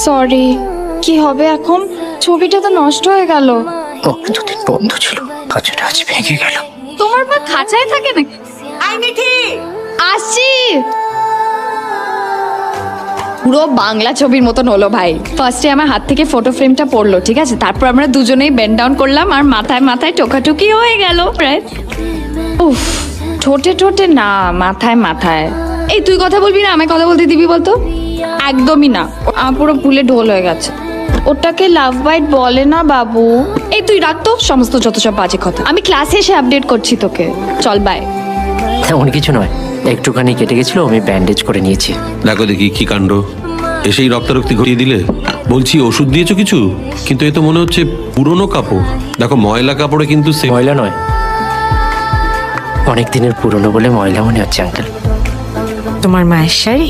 Sorry. কি হবে এখন? ছবিটা তো নষ্ট হয়ে গেল। ও দুদিন বন্ধ ছিল, খাঁচাটা আজ ভেঙে গেল। তোমার পা খাঁচায় থাকে নাকি? আই মিঠি, আসছি। পুরো বাংলা ছবির মতন হলো ভাই। ফার্স্টে আমার হাত থেকে ফটো ফ্রেমটা পড়লো, ঠিক আছে, তারপর আমরা দুজনেই বেন্ড ডাউন করলাম আর মাথায় মাথায় টোকাটুকি হয়ে গেল প্রায়। উফ, ঠোঁটে ঠোঁটে না, মাথায় মাথায়। এই তুই কথা বলবি না, আমায় কথা বলতে দিবি বলতো? একদমই না, আমার পুরো ভুলে ঢোল হয়ে গেছে। ওটাকে লাভ বাইট বলে না বাবু। এই তুই রাখ তো সমস্ত যত সব বাজে কথা, আমি ক্লাসে এসে আপডেট করছি তোকে। চল বাই। তেমন কিছু নয়, একটুখানি কেটে গেছিল, আমি ব্যান্ডেজ করে নিয়েছি। দেখো দেখি কি কাণ্ড, এসেই রক্তারক্তি ঘটিয়ে দিলে। বলছি ওষুধ দিয়েছো কিছু? কিন্তু এ তো মনে হচ্ছে পুরনো কাপড়। দেখো ময়লা কাপড়ে কিন্তু ময়লা নয়, অনেক দিনের পুরনো বলে ময়লা মনে হচ্ছে আঙ্কেল। তোমার মায়ের শাড়ি?